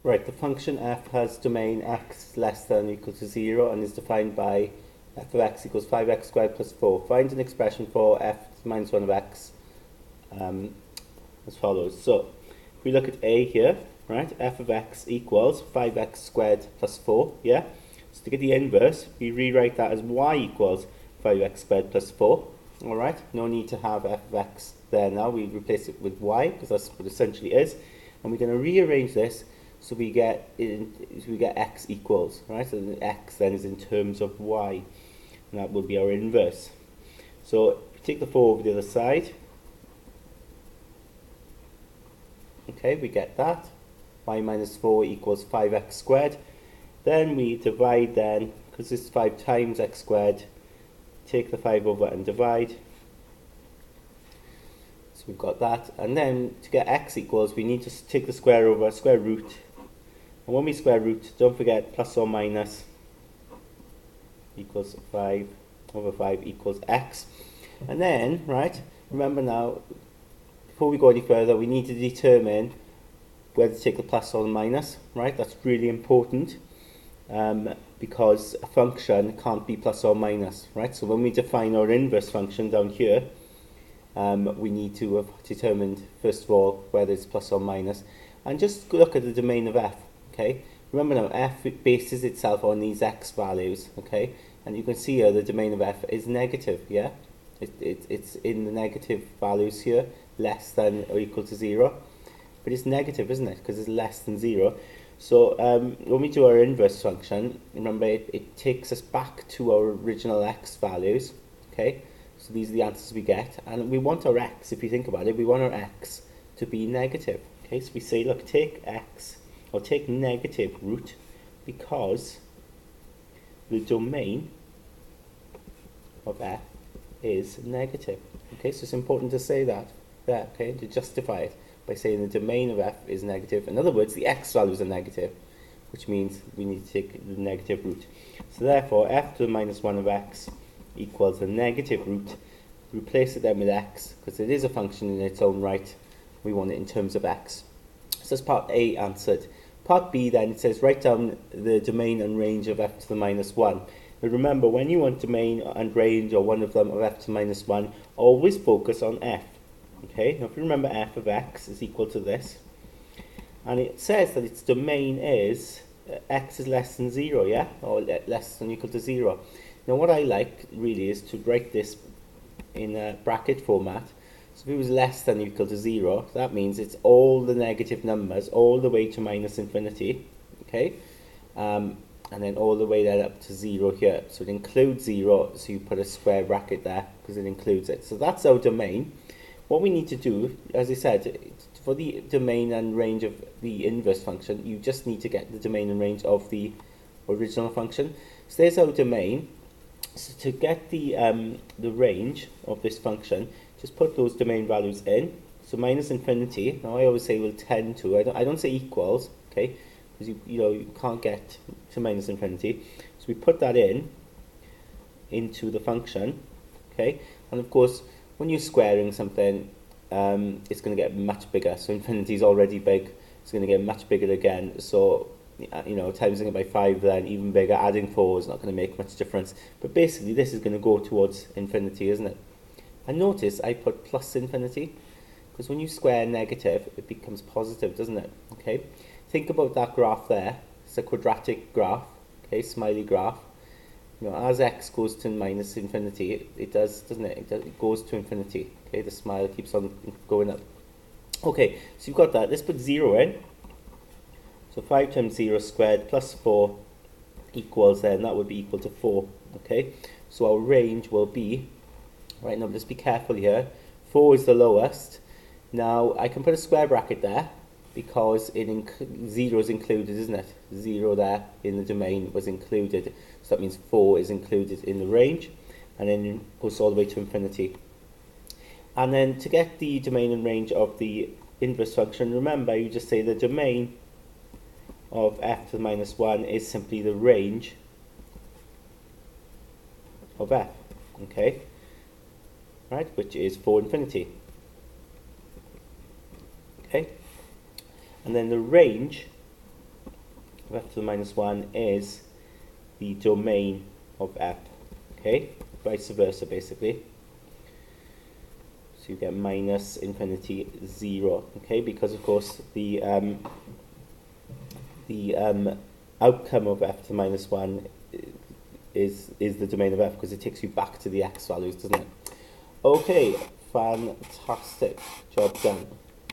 Right, the function f has domain x less than or equal to 0 and is defined by f of x equals 5x squared plus 4. Find an expression for f minus 1 of x as follows. So, if we look at a here, right, f of x equals 5x squared plus 4, yeah? So to get the inverse, we rewrite that as y equals 5x squared plus 4, alright? No need to have f of x there now, we replace it with y, because that's what it essentially is. And we're going to rearrange this so we get x equals, right? So the x then is in terms of y, and that will be our inverse. So if we take the 4 over the other side, okay, we get that. Y minus 4 equals 5x squared. Then we divide then, because this is 5 times x squared, take the 5 over and divide. So we've got that. And then to get x equals, we need to take the square over, square root. And when we square root, don't forget plus or minus equals 5 over 5 equals x. And then, right, remember now, before we go any further, we need to determine whether to take the plus or the minus, right? That's really important because a function can't be plus or minus, right? So when we define our inverse function down here, we need to have determined, first of all, whether it's plus or minus. And just look at the domain of f, okay? Remember now, f bases itself on these x values, okay? And you can see here the domain of f is negative, yeah? It's in the negative values here, less than or equal to 0. But it's negative, isn't it? Because it's less than 0. So when we do our inverse function, remember it takes us back to our original x values, okay? So these are the answers we get. And we want our x, if you think about it, we want our x to be negative. Okay, so we say, look, take x, or take negative root, because the domain of f is negative. Okay, so it's important to say that there, okay, to justify it by saying the domain of f is negative. In other words, the x values are negative, which means we need to take the negative root. So therefore, f to the minus 1 of x equals the negative root. Replace it then with x, because it is a function in its own right. We want it in terms of x. So that's part A answered. Part B then, it says write down the domain and range of f to the minus 1. But remember, when you want domain and range, or one of them, of f to the minus 1, always focus on f. Okay, now if you remember, f of x is equal to this. And it says that its domain is x is less than 0, yeah? Or less than or equal to 0. Now what I like, really, is to write this in a bracket format. So if it was less than or equal to 0, that means it's all the negative numbers, all the way to minus infinity, okay? And then all the way then up to 0 here. So it includes 0, so you put a square bracket there, because it includes it. So that's our domain. What we need to do, as I said, for the domain and range of the inverse function, you just need to get the domain and range of the original function. So there's our domain. So to get the range of this function, just put those domain values in. So minus infinity, now I always say will tend to, I don't say equals, okay, because you can't get to minus infinity. So we put that into the function, okay, and of course when you're squaring something, it's going to get much bigger. So infinity is already big, it's going to get much bigger again. So timesing it by 5 then, even bigger, adding 4 is not going to make much difference. But basically this is going to go towards infinity, isn't it? And notice I put plus infinity, because when you square negative, it becomes positive, doesn't it? Okay. Think about that graph there. It's a quadratic graph, okay, smiley graph. As x goes to minus infinity, it does, doesn't it? It goes to infinity. Okay, the smile keeps on going up. Okay, so you've got that. Let's put 0 in. So 5 times 0 squared plus 4 equals, then that would be equal to 4. Okay, so our range will be, right now, let's be careful here. 4 is the lowest. Now I can put a square bracket there, because 0 is included, isn't it? 0 there in the domain was included. So that means 4 is included in the range, and then it goes all the way to infinity. And then to get the domain and range of the inverse function, remember, you just say the domain of f to the minus 1 is simply the range of f, okay? Right, which is for infinity. Okay? And then the range of f to the minus 1 is the domain of f. Okay, vice versa basically. So you get minus infinity 0. Okay, because of course the outcome of f to the minus 1 is the domain of f, because it takes you back to the x values, doesn't it? Okay, fantastic. Job done.